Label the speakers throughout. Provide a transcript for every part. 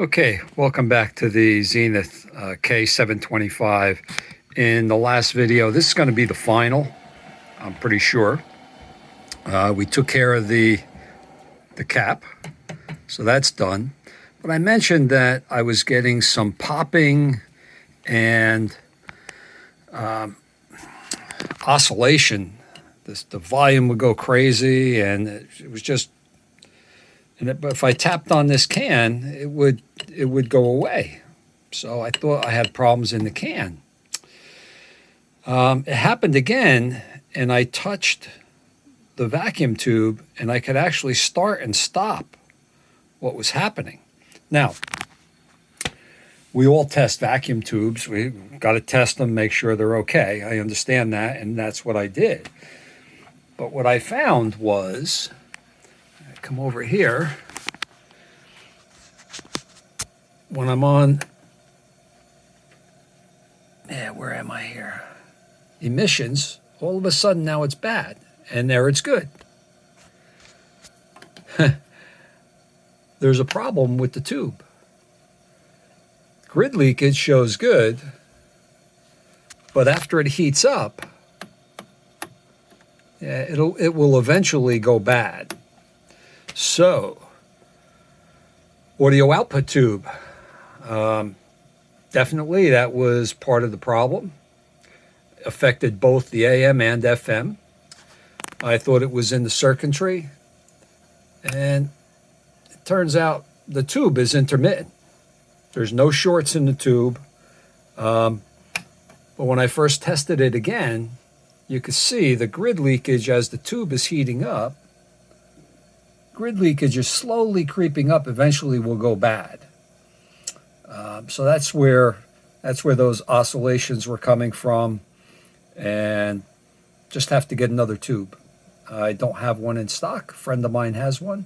Speaker 1: Okay, welcome back to the Zenith K725. In the last video, this is going to be the final, I'm pretty sure. We took care of the cap, so that's done. But I mentioned that I was getting some popping and oscillation. The volume would go crazy, and it was just. But if I tapped on this can, it would go away. So I thought I had problems in the can. It happened again, and I touched the vacuum tube, and I could actually start and stop what was happening. Now, we all test vacuum tubes. We got to test them, make sure they're okay. I understand that, and that's what I did. But what I found was, come over here, when I'm on, where am I here? Emissions, all of a sudden now it's bad, and there it's good. There's a problem with the tube. Grid leakage shows good, but after it heats up, it will eventually go bad. So, audio output tube. Definitely that was part of the problem. Affected both the AM and FM. I thought it was in the circuitry. And it turns out the tube is intermittent. There's no shorts in the tube. But when I first tested it again, you could see the grid leakage as the tube is heating up. Grid leakage is slowly creeping up, eventually will go bad. So that's where those oscillations were coming from, and just have to get another tube. I don't have one in stock. A friend of mine has one.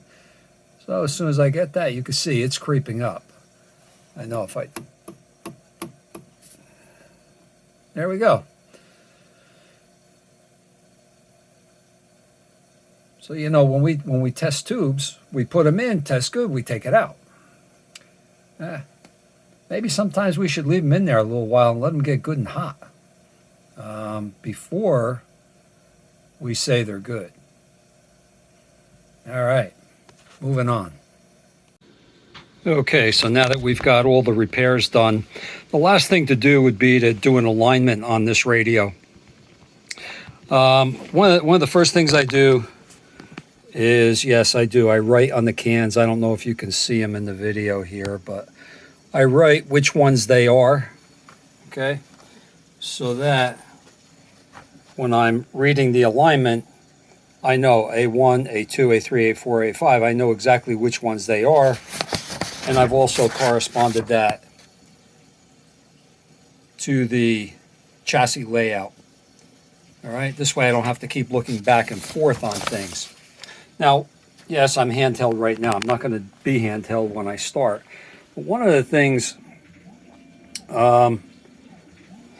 Speaker 1: So as soon as I get that, you can see it's creeping up. I know if I... There we go. So, you know, when we test tubes, we put them in, test good, we take it out. Maybe sometimes we should leave them in there a little while and let them get good and hot before we say they're good. All right, moving on. Okay, so now that we've got all the repairs done, the last thing to do would be to do an alignment on this radio. One of the first things I do is, yes, I write on the cans. I don't know if you can see them in the video here, but I write which ones they are, okay? So that when I'm reading the alignment, I know A1, A2, A3, A4, A5. I know exactly which ones they are, and I've also corresponded that to the chassis layout. All right, this way I don't have to keep looking back and forth on things. Now, yes, I'm handheld right now. I'm not going to be handheld when I start. But one of the things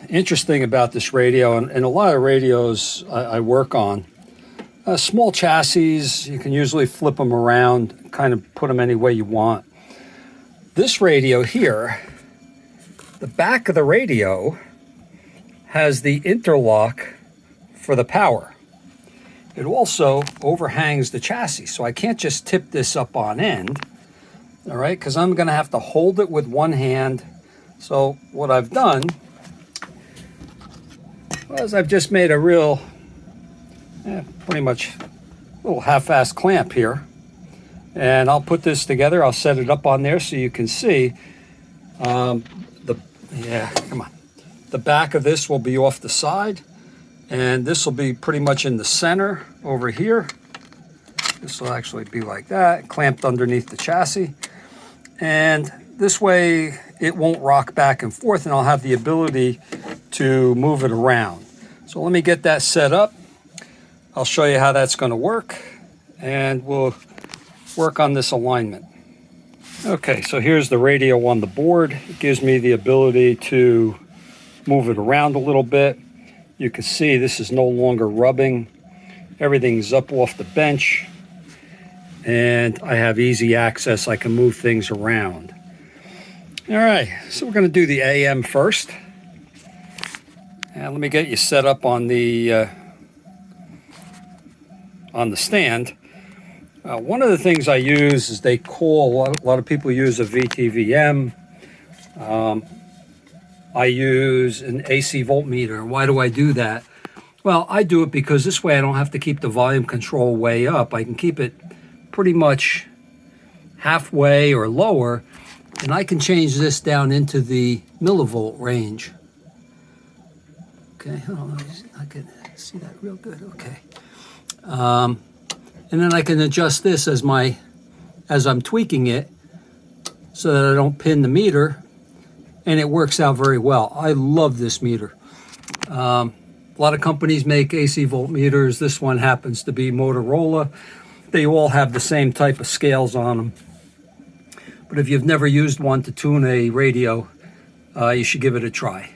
Speaker 1: interesting about this radio, and a lot of radios I work on, small chassis, you can usually flip them around, kind of put them any way you want. This radio here, the back of the radio has the interlock for the power. It also overhangs the chassis, so I can't just tip this up on end, all right, because I'm going to have to hold it with one hand. So what I've done was I've just made a real, pretty much little half-assed clamp here, and I'll put this together. I'll set it up on there so you can see. The back of this will be off the side. And this will be pretty much in the center over here. This will actually be like that, clamped underneath the chassis. And this way it won't rock back and forth, and I'll have the ability to move it around. So let me get that set up. I'll show you how that's going to work, and we'll work on this alignment. Okay, so here's the radio on the board. It gives me the ability to move it around a little bit. You can see this is no longer rubbing. Everything's up off the bench, and I have easy access. I can move things around. All right, so we're going to do the AM first. And let me get you set up on the stand. One of the things I use is they call, a lot of people use a VTVM. I use an AC voltmeter. Why do I do that? Well, I do it because this way I don't have to keep the volume control way up. I can keep it pretty much halfway or lower, and I can change this down into the millivolt range. Okay, oh, I can see that real good. Okay, and then I can adjust this as I'm tweaking it, so that I don't pin the meter, and it works out very well. I love this meter. A lot of companies make AC voltmeters. This one happens to be Motorola. They all have the same type of scales on them. But if you've never used one to tune a radio, you should give it a try.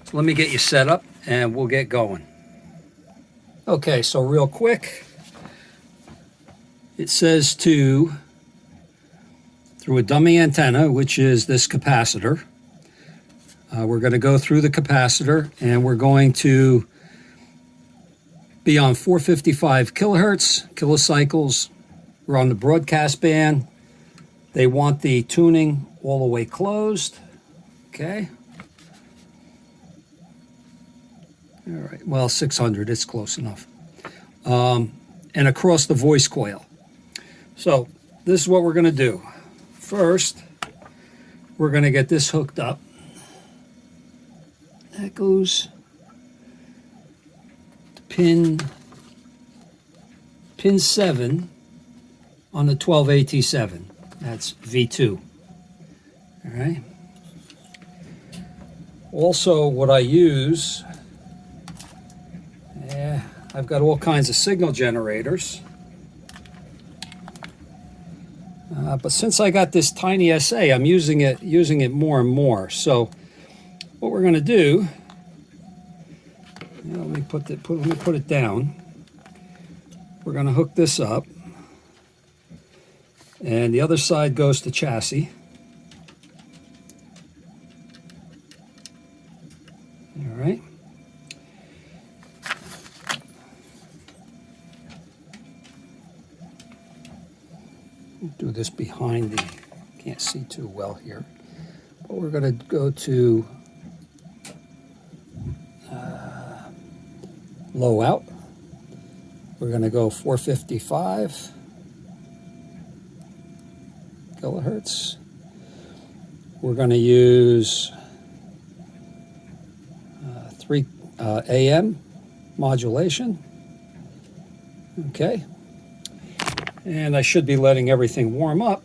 Speaker 1: So let me get you set up and we'll get going. Okay, so real quick, it says through a dummy antenna, which is this capacitor. We're going to go through the capacitor and we're going to be on 455 kilohertz, kilocycles. We're on the broadcast band. They want the tuning all the way closed. Okay. All right, well, 600, it's close enough. And across the voice coil. So this is what we're going to do. First, we're going to get this hooked up. That goes to pin 7 on the 12AT7. That's V2. All right. Also, what I use, I've got all kinds of signal generators. But since I got this tiny SA, I'm using it more and more. So what we're going to do, let me put it down. We're going to hook this up, and the other side goes to chassis. All right. Do this behind the, can't see too well here, but we're going to go to low out. We're going to go 455 kilohertz. We're going to use 3 AM modulation. Okay. And I should be letting everything warm up.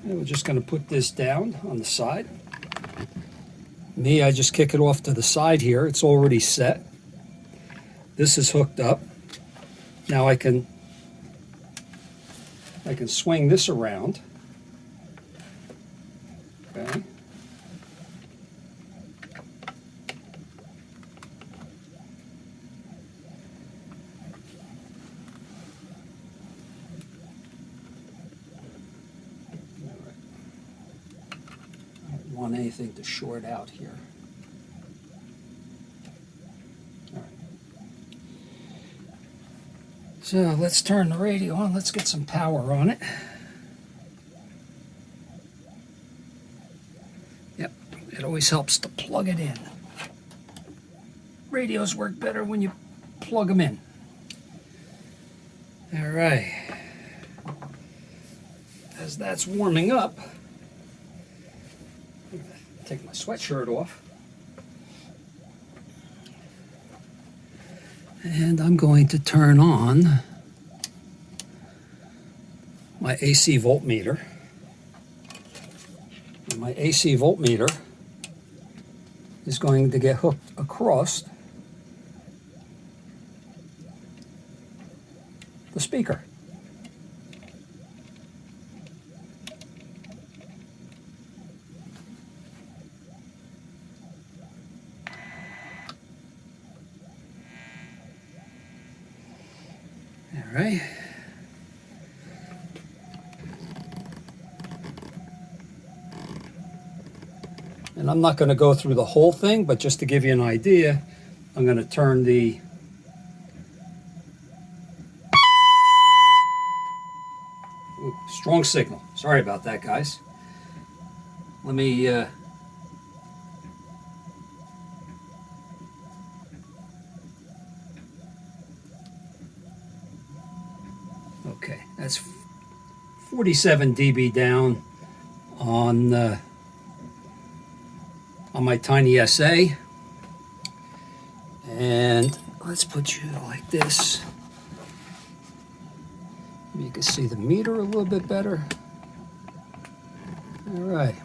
Speaker 1: And we're just going to put this down on the side. I just kick it off to the side here. It's already set. This is hooked up. Now I can swing this around. Okay. I don't want anything to short out here. So let's turn the radio on. Let's get some power on it. Yep, it always helps to plug it in. Radios work better when you plug them in. All right. As that's warming up, I'm gonna take my sweatshirt off. And I'm going to turn on my AC voltmeter. And my AC voltmeter is going to get hooked across the speaker. All right. And I'm not going to go through the whole thing, but just to give you an idea, I'm going to turn the strong signal. Sorry about that, guys. Let me okay, that's 47 dB down on my Tiny SA. And let's put you like this. You can see the meter a little bit better. All right.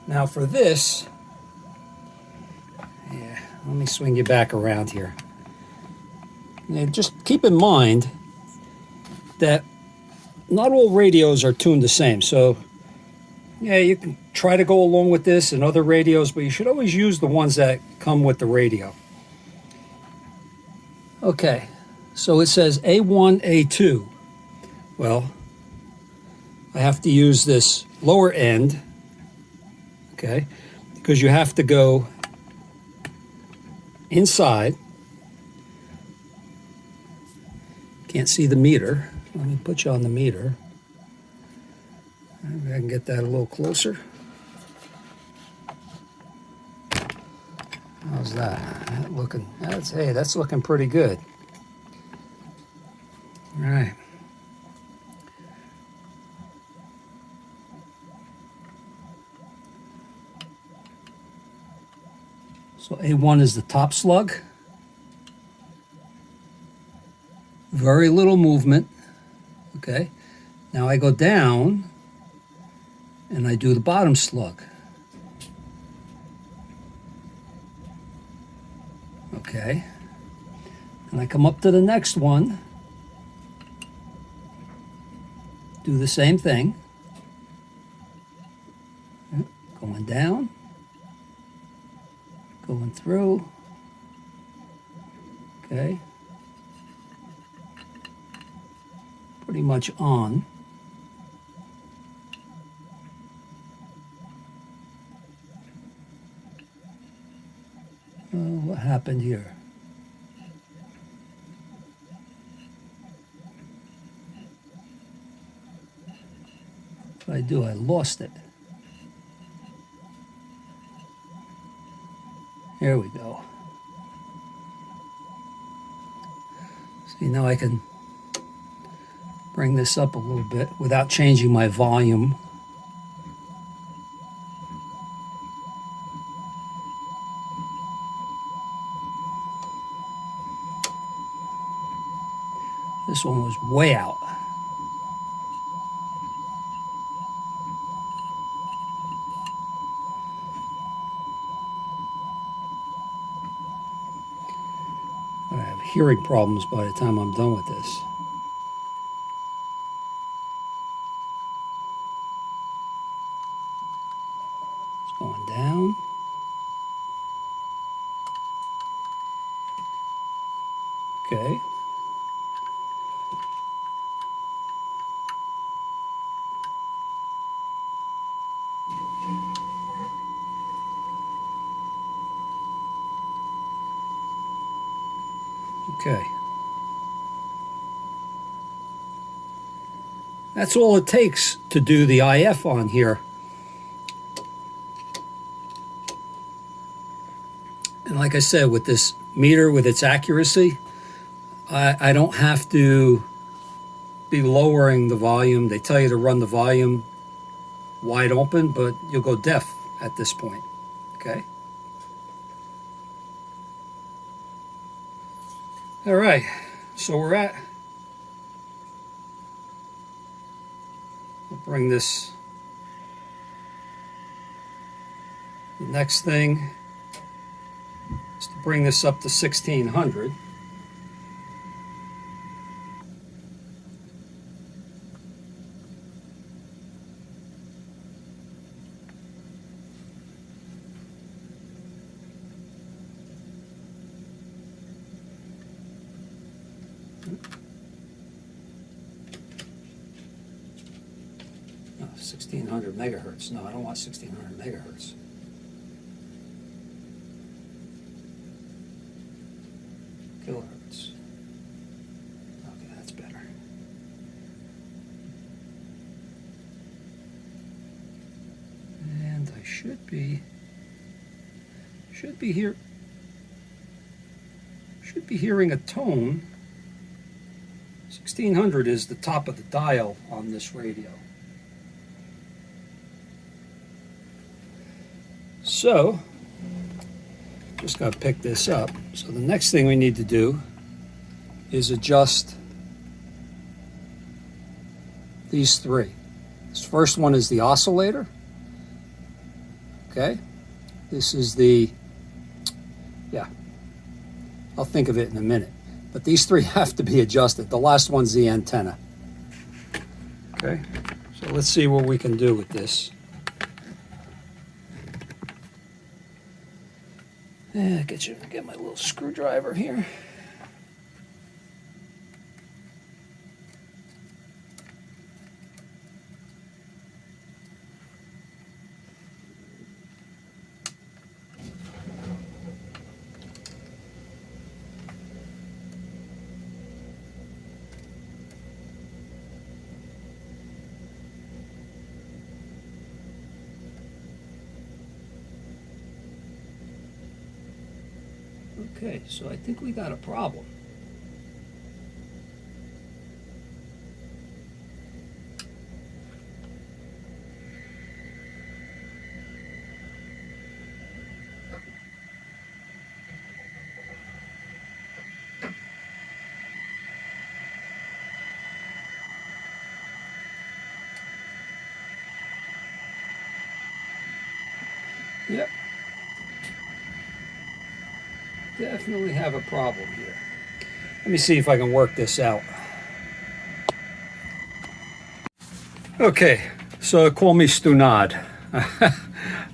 Speaker 1: Now for this, yeah, let me swing you back around here. Now just keep in mind that not all radios are tuned the same. So yeah, you can try to go along with this and other radios, but you should always use the ones that come with the radio. Okay, so it says A1, A2. Well, I have to use this lower end, okay, because you have to go inside. Can't see the meter. Let me put you on the meter. Maybe I can get that a little closer. How's that? Looking? That's looking pretty good. All right. So A1 is the top slug. Very little movement. Okay. Now I go down and I do the bottom slug. Okay. And I come up to the next one. Do the same thing. Going down. Going through. Okay. Pretty much on. What happened here? What did I do? I lost it. Here we go. See, now I can bring this up a little bit without changing my volume. This one was way out. I have hearing problems by the time I'm done with this. It's going down. Okay. Okay. That's all it takes to do the IF on here. And like I said, with this meter, with its accuracy, I don't have to be lowering the volume. They tell you to run the volume wide open, but you'll go deaf at this point, okay? All right, so we'll bring this, the next thing is to bring this up to 1600. 1600 megahertz. No, I don't want 1600 megahertz. Kilohertz. Okay, that's better. And I should be hearing a tone. 1600 is the top of the dial on this radio. So, just got to pick this up. So the next thing we need to do is adjust these three. This first one is the oscillator. Okay. This is the, yeah, I'll think of it in a minute. But these three have to be adjusted. The last one's the antenna. Okay. So let's see what we can do with this. Yeah, get my little screwdriver here. Okay, so I think we got a problem. Yep. Definitely have a problem here. Let me see if I can work this out. Okay, so call me Stunad.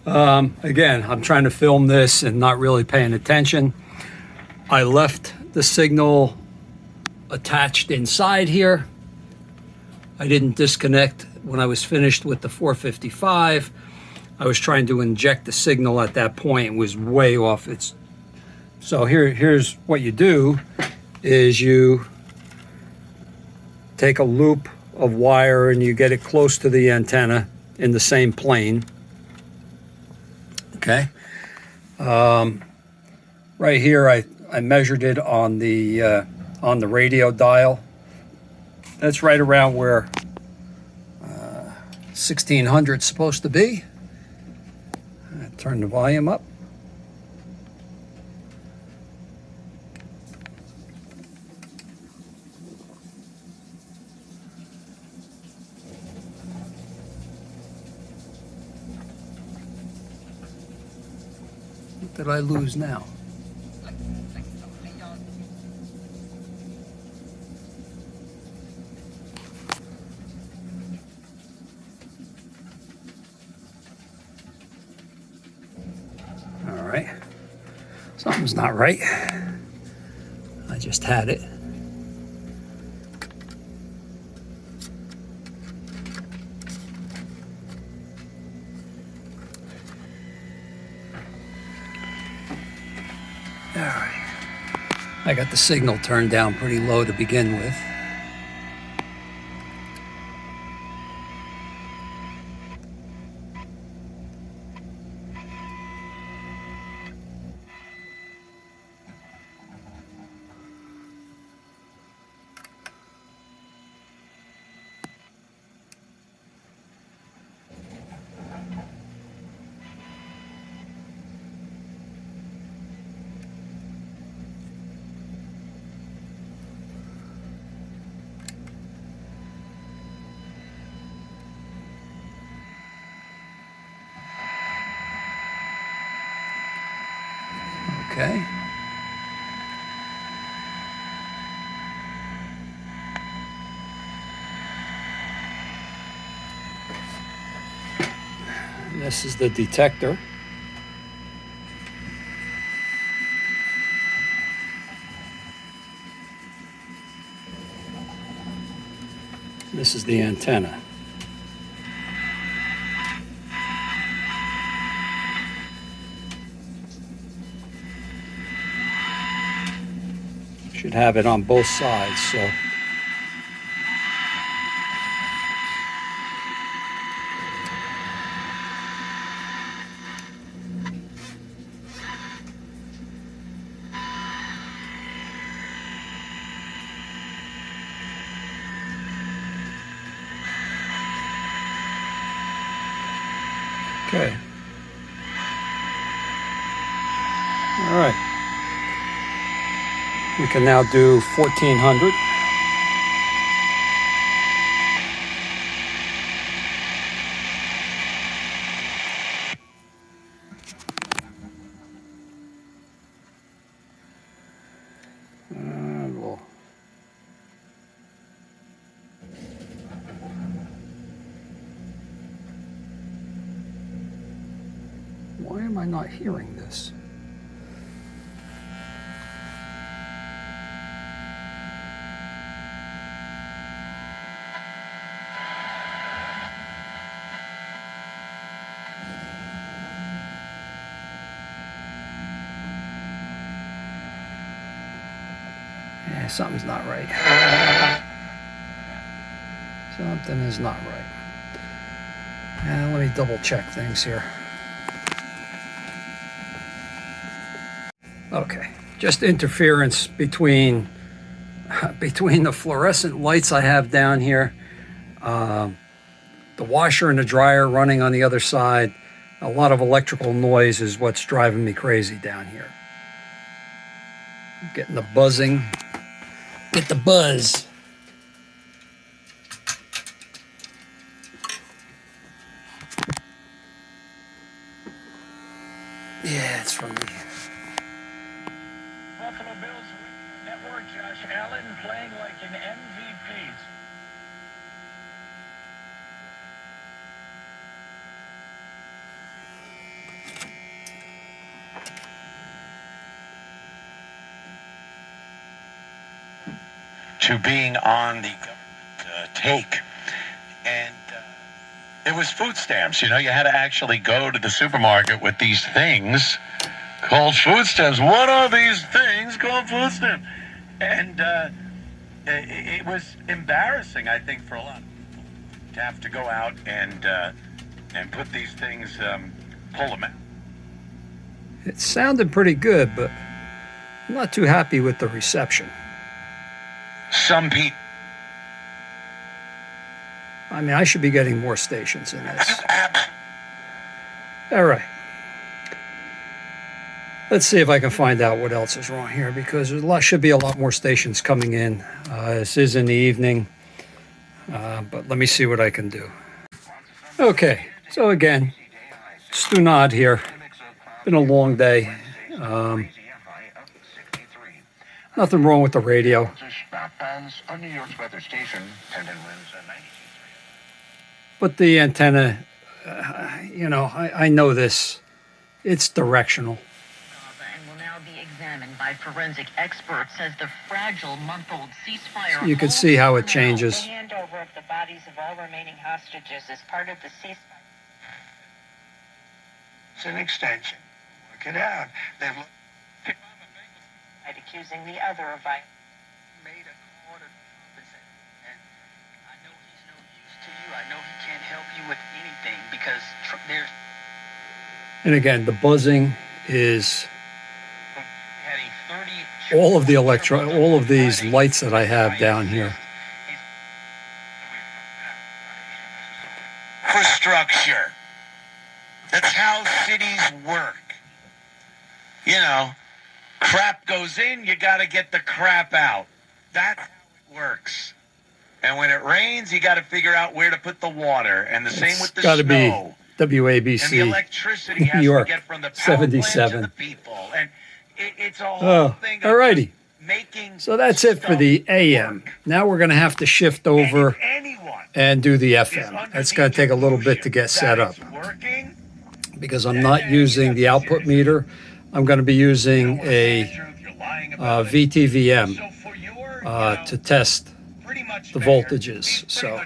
Speaker 1: Again, I'm trying to film this and not really paying attention. I left the signal attached inside here. I didn't disconnect when I was finished with the 455. I was trying to inject the signal at that point. It was way off. So here's what you do is you take a loop of wire and you get it close to the antenna in the same plane. Okay. Right here I measured it on the radio dial. That's right around where 1600 is supposed to be. Turn the volume up. What did I lose now? All right. Something's not right. I just had it. All right. I got the signal turned down pretty low to begin with. Okay. And this is the detector. This is the antenna. should have it on both sides. So okay. All right. We can now do 1400. Why am I not hearing this? Yeah, something's not right. Something is not right. Let me double check things here. Okay, just interference between the fluorescent lights I have down here, the washer and the dryer running on the other side. A lot of electrical noise is what's driving me crazy down here. I'm getting the buzzing. Get the buzz. Yeah, it's from me.
Speaker 2: Buffalo Bills network, Josh Allen playing like an MVP. To being on the government take, and it was food stamps. You know, you had to actually go to the supermarket with these things called food stamps. What are these things called food stamps? And it was embarrassing, I think, for a lot of people to have to go out and put these things, pull them out.
Speaker 1: It sounded pretty good, but I'm not too happy with the reception.
Speaker 2: Some people.
Speaker 1: I mean, I should be getting more stations in this. All right. Let's see if I can find out what else is wrong here, because there should be a lot more stations coming in. This is in the evening, but let me see what I can do. Okay, so again, Stunad here. Been a long day. Nothing wrong with the radio. But the antenna, you know, I know this. It's directional.
Speaker 3: And will now be examined by forensic experts as the fragile month-old ceasefire.
Speaker 1: So you can see how it changes.
Speaker 3: The handover of the bodies of all remaining hostages is part of the ceasefire.
Speaker 2: It's an extension. Work it out. They've
Speaker 3: accusing the other of violence.
Speaker 4: Made a call to and I know he's no use to you. I know he can't help you with anything because there's.
Speaker 1: And again, the buzzing is
Speaker 4: Had a 30
Speaker 1: all of the all of these lights that I have down here.
Speaker 2: Infrastructure. That's how cities work. You know, crap goes in, you got to get the crap out. That's how it works. And when it rains, you got to figure out where to put the water. And the same with the
Speaker 1: snow. It's got to be
Speaker 2: And the
Speaker 1: WABC,
Speaker 2: electricity has
Speaker 1: New York,
Speaker 2: to get from the power plant to
Speaker 1: 77.
Speaker 2: the people. And it's a whole thing of
Speaker 1: alrighty.
Speaker 2: making
Speaker 1: So that's it for the AM.
Speaker 2: work.
Speaker 1: Now we're going to have to shift over
Speaker 2: Anyone
Speaker 1: and do the
Speaker 2: is
Speaker 1: FM.
Speaker 2: under
Speaker 1: That's
Speaker 2: the
Speaker 1: going to take a little bit to
Speaker 2: illusion
Speaker 1: get set
Speaker 2: that
Speaker 1: up,
Speaker 2: it's working,
Speaker 1: because I'm not using the output meter. I'm going to be using a VTVM to test the voltages. So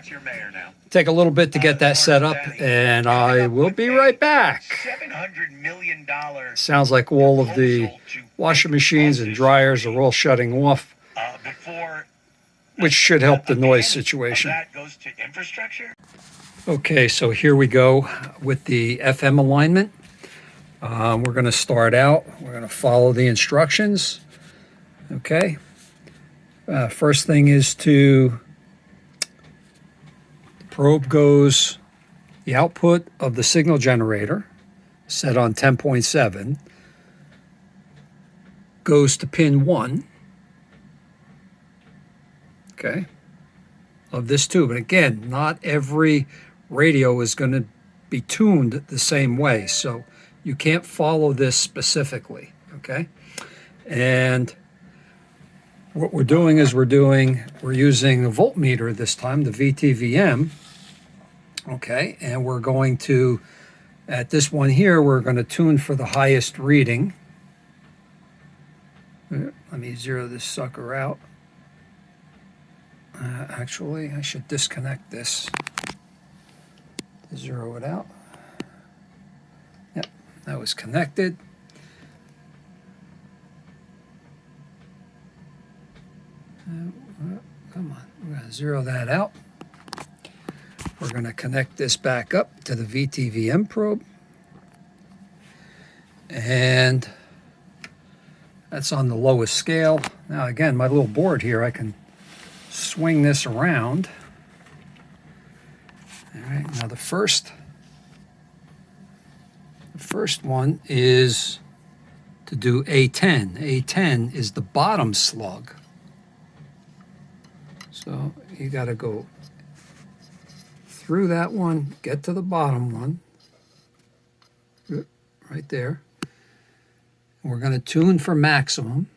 Speaker 1: take a little bit to get that set up, and I will be right back.
Speaker 2: $700 million
Speaker 1: Sounds like all of the washing machines and dryers are all shutting off.
Speaker 2: before
Speaker 1: which should help the
Speaker 2: a
Speaker 1: noise
Speaker 2: penny of
Speaker 1: situation.
Speaker 2: that goes to infrastructure.
Speaker 1: Okay, so here we go with the FM alignment. We're going to start out. We're going to follow the instructions. Okay. First thing is the probe goes, the output of the signal generator, set on 10.7, goes to pin 1. Okay. Of this tube. And again, not every radio is going to be tuned the same way, so you can't follow this specifically. Okay. And what we're doing is we're using a voltmeter this time, the VTVM. Okay, and we're going to, at this one here, we're going to tune for the highest reading. Let me zero this sucker out. Actually, I should disconnect this to zero it out. Yep, that was connected. Come on, we're going to zero that out. We're going to connect this back up to the VTVM probe. And that's on the lowest scale. Now again, my little board here, I can swing this around. All right, now the first one is to do A10. A10 is the bottom slug. So you got to go through that one, get to the bottom one, right there. We're going to tune for maximum.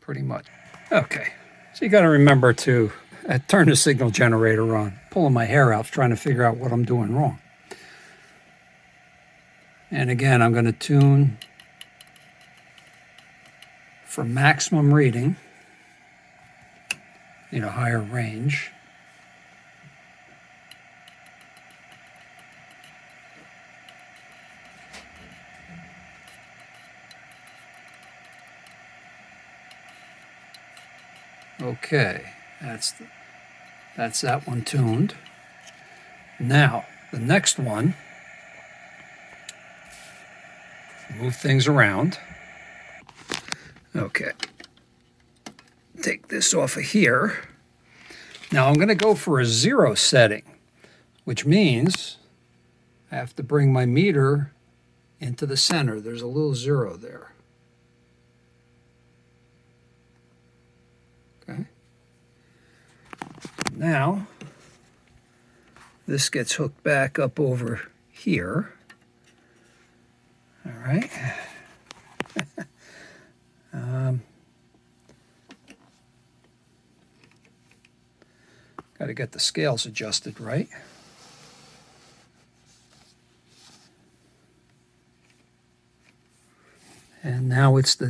Speaker 1: Pretty much. Okay, so you got to remember to turn the signal generator on. Pulling my hair out, trying to figure out what I'm doing wrong. And again, I'm going to tune for maximum reading, need a higher range. Okay, that's that one tuned. Now, the next one, move things around. Okay, take this off of here. Now I'm going to go for a 0 setting, which means I have to bring my meter into the center. There's a little 0 there. Okay. Now, this gets hooked back up over here. All right. Got to get the scales adjusted right. And now it's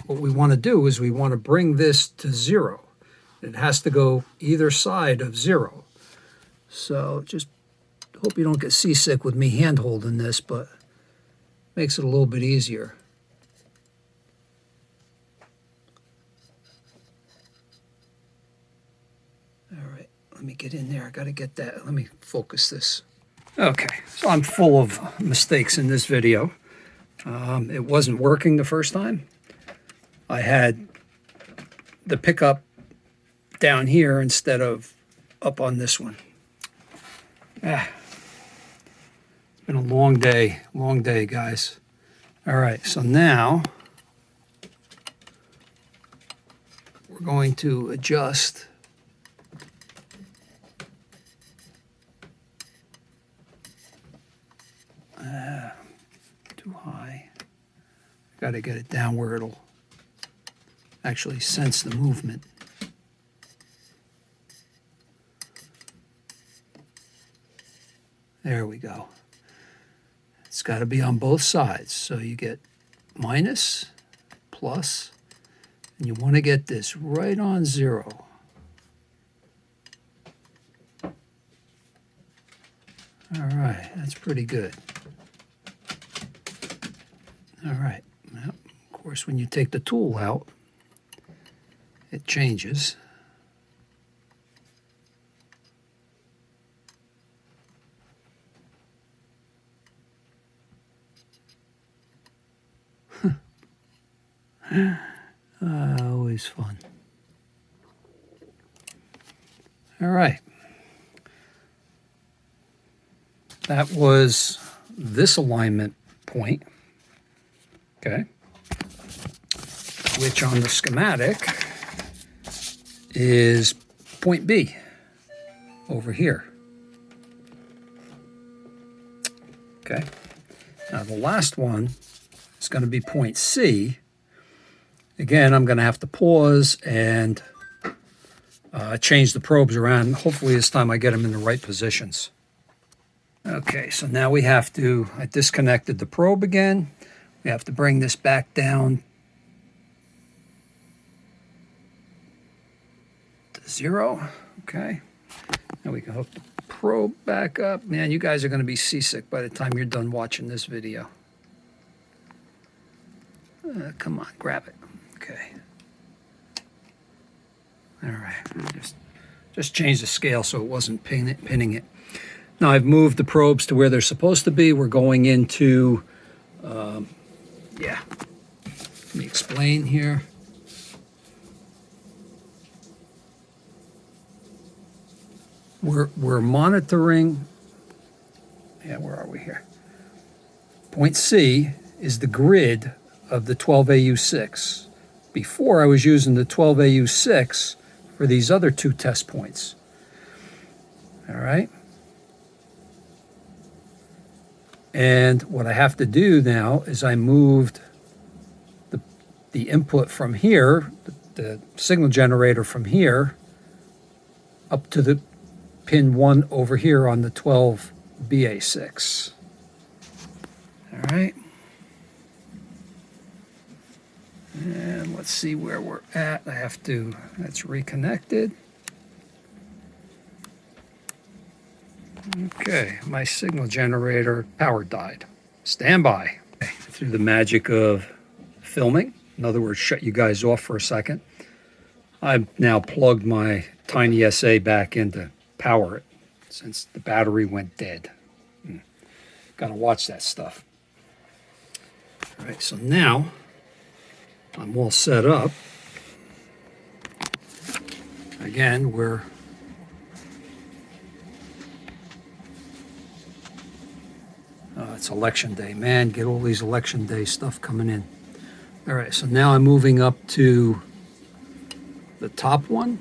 Speaker 1: what we want to do is we want to bring this to 0. It has to go either side of 0. So just hope you don't get seasick with me hand holding this, but makes it a little bit easier. All right, let me get in there. I got to get that. Let me focus this. Okay, so I'm full of mistakes in this video. It wasn't working the first time. I had the pickup down here instead of up on this one. It's been a long day, guys. All right, so now we're going to adjust too high. Got to get it down where it'll actually sense the movement. There we go. It's got to be on both sides. So you get minus, plus, and you want to get this right on 0. All right, that's pretty good. All right, well, of course, when you take the tool out, it changes. Always fun. All right. That was this alignment point, okay, which on the schematic is point B over here. Okay. Now the last one is going to be point C. Again, I'm going to have to pause and change the probes around. Hopefully this time I get them in the right positions. Okay, so now we have to, I disconnected the probe again. We have to bring this back down to 0. Okay, now we can hook the probe back up. Man, you guys are going to be seasick by the time you're done watching this video. Come on, grab it. Okay. All right, just change the scale so it wasn't pinning it. Now I've moved the probes to where they're supposed to be. We're going into, yeah, let me explain here. We're monitoring, yeah, where are we here? Point C is the grid of the 12AU6. Before I was using the 12AU6 for these other 2 test points. All right. And what I have to do now is I moved the input from here, the signal generator from here, up to the pin 1 over here on the 12BA6. All right. And let's see where we're at. That's reconnected. Okay, my signal generator power died. Stand by. Okay, through the magic of filming, in other words, shut you guys off for a second, I've now plugged my Tiny SA back in to power it since the battery went dead. Gotta watch that stuff. All right, so now I'm all set up. Again, it's election day. Man, get all these election day stuff coming in. All right, so now I'm moving up to the top one.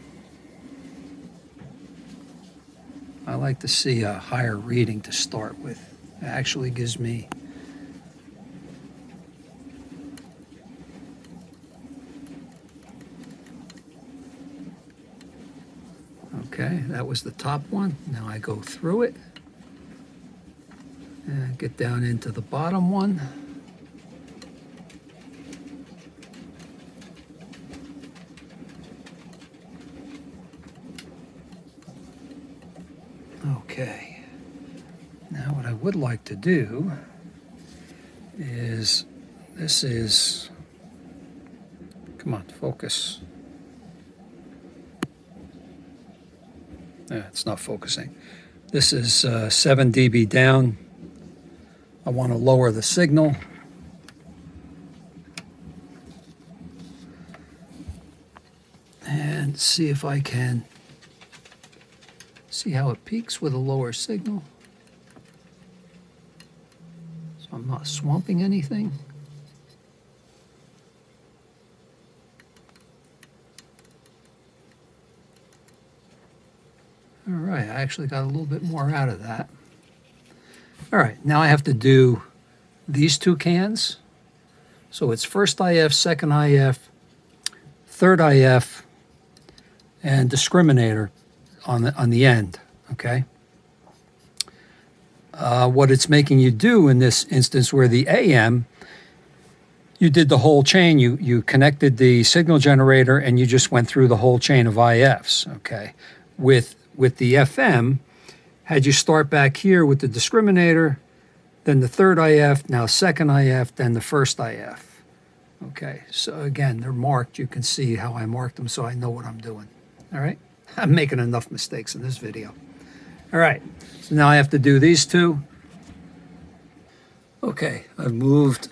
Speaker 1: I like to see a higher reading to start with. It actually gives me okay, that was the top one. Now I go through it and get down into the bottom one. Okay, now what I would like to do is, this is, come on, focus. It's not focusing. This is 7 dB down. I want to lower the signal. And see if I can see how it peaks with a lower signal. So I'm not swamping anything. All right, I actually got a little bit more out of that. All right, now I have to do these 2 cans. So it's first IF, second IF, third IF, and discriminator on the end, okay? What it's making you do in this instance where the AM, you did the whole chain, you connected the signal generator and you just went through the whole chain of IFs, okay? With the FM, had you start back here with the discriminator, then the third IF, now second IF, then the first IF. Okay, so again, they're marked. You can see how I marked them so I know what I'm doing. All right, I'm making enough mistakes in this video. All right, so now I have to do these two. Okay, I've moved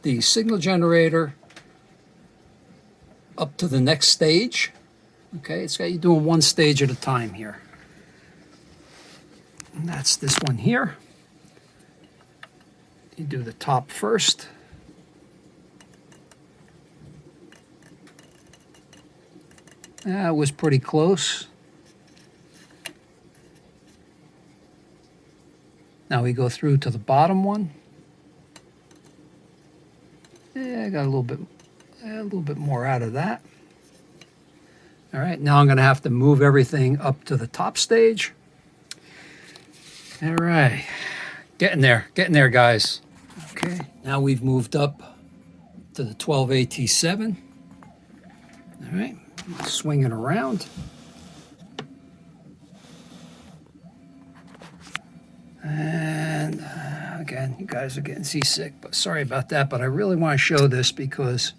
Speaker 1: the signal generator up to the next stage. Okay, it's got you doing one stage at a time here. And that's this one here. You do the top first. That was pretty close. Now we go through to the bottom one. Yeah, I got a little bit more out of that. All right, now I'm going to have to move everything up to the top stage. All right, getting there, guys. Okay, now we've moved up to the 12AT7. All right, swing it around. And again, you guys are getting seasick, but sorry about that. But I really want to show this because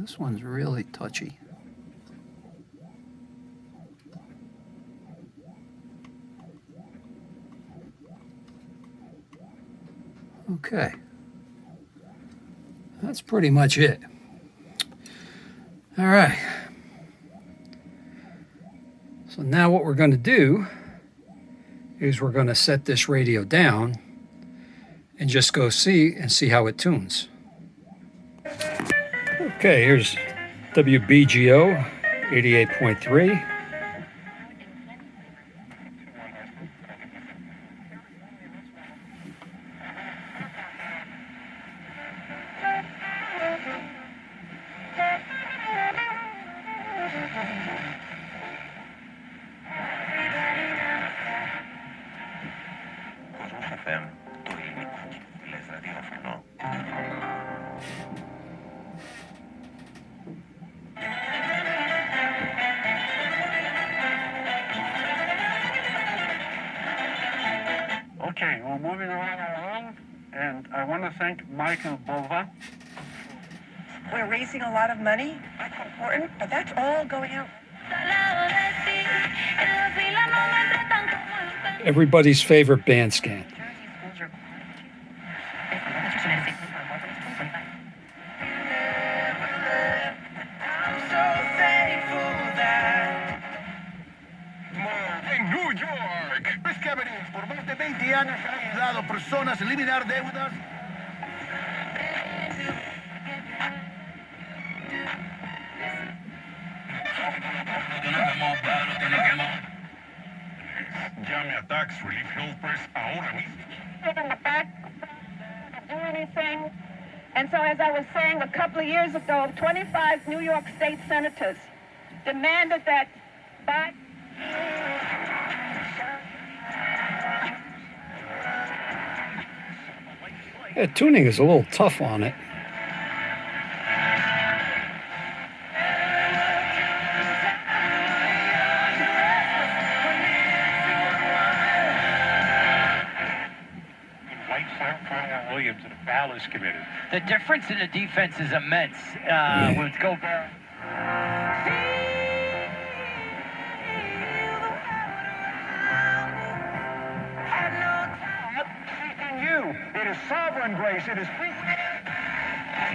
Speaker 1: this one's really touchy. Okay. That's pretty much it. All right. So now what we're going to do is we're going to set this radio down and just go see how it tunes. Okay, here's WBGO 88.3.
Speaker 5: Okay, we're moving along, and I want to thank Michael Bova.
Speaker 6: We're raising a lot of money. That's important, but that's all going out.
Speaker 1: Everybody's favorite band scan.
Speaker 7: En New York, Risk Evidence por más de 20 años ha ayudado a personas a eliminar deudas. Llame a Tax Relief Helpers ahora mismo.
Speaker 6: Do anything. And so, as I was saying, a couple of years ago, 25 New York State senators demanded that by
Speaker 1: Yeah, tuning is a little tough on it.
Speaker 2: Williams and a foul is committed.
Speaker 4: The difference in the defense is immense. With Gobert.
Speaker 7: In you, it is sovereign grace. It is free.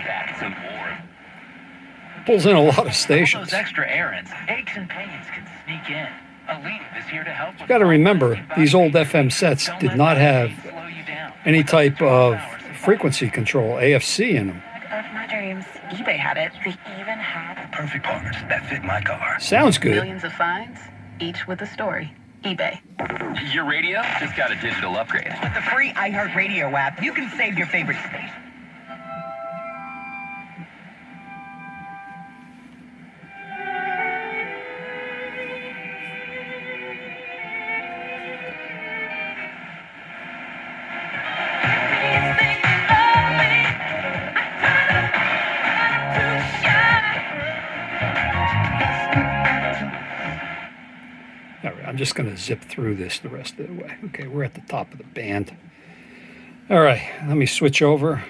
Speaker 2: Back some more.
Speaker 1: Pulls in a lot of
Speaker 4: All
Speaker 1: stations.
Speaker 4: those extra errands, aches and pains can sneak in. Elite is here to help.
Speaker 1: You got to remember, these old FM sets did not have any type of frequency control, AFC, in them.
Speaker 6: of my dreams. eBay had it. They even had
Speaker 7: Perfect parts that fit my car.
Speaker 1: Sounds good.
Speaker 6: millions of finds, each with a story. eBay.
Speaker 8: Your radio just got a digital upgrade.
Speaker 6: With the free iHeartRadio app, you can save your favorite station.
Speaker 1: All right, I'm just going to zip through this the rest of the way. Okay, we're at the top of the band. All right, let me switch over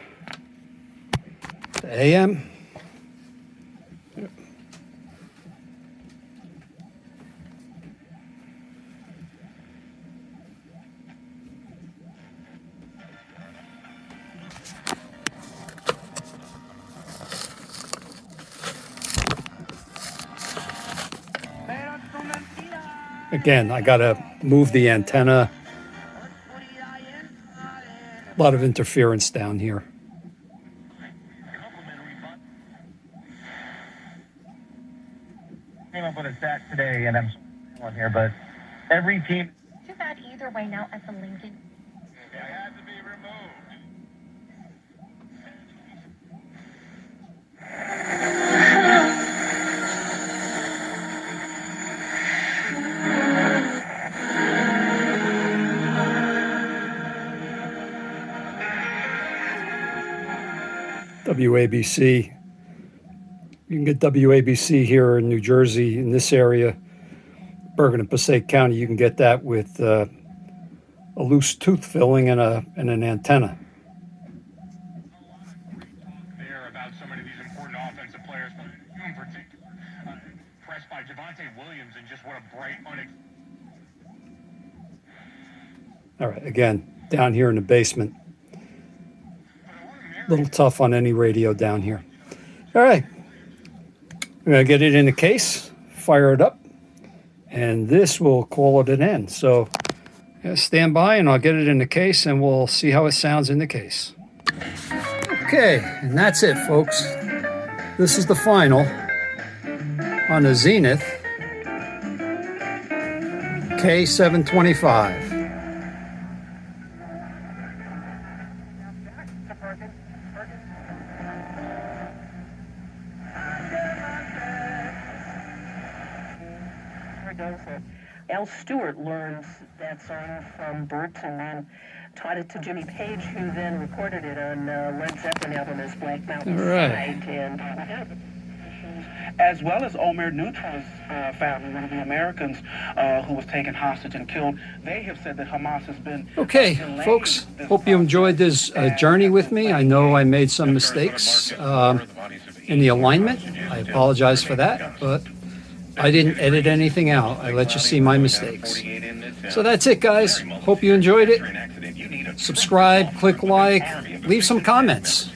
Speaker 1: to AM. Again, I got to move the antenna. A lot of interference down here.
Speaker 9: Came up with a stat today, and I'm on here, but every team.
Speaker 3: Too bad either way now at the Lincoln.
Speaker 2: It had to be removed.
Speaker 1: WABC. You can get WABC here in New Jersey, in this area, Bergen and Passaic County. You can get that with a loose tooth filling and an antenna.
Speaker 9: There about so many of these important offensive players, but you in particular, impressed by Javonte Williams and just what a bright,
Speaker 1: All right, again, down here in the basement. A little tough on any radio down here. All right, we're going to get it in the case, fire it up, and this will call it an end. So stand by and I'll get it in the case and we'll see how it sounds in the case. Okay, and that's it, folks. This is the final on the Zenith K725.
Speaker 10: Al Stewart learned that song from Bert and then taught it to Jimmy Page, who then recorded it on Led Zeppelin album as Black Mountain Side. And
Speaker 4: as well as Omer Neutra's family, one of the Americans who was taken hostage and killed. They have said that Hamas has been
Speaker 1: Okay, folks, hope you enjoyed this journey with me. I know I made some mistakes in the alignment. I apologize for that, but I didn't edit anything out. I let you see my mistakes. So that's it, guys. Hope you enjoyed it. Subscribe, click like, leave some comments.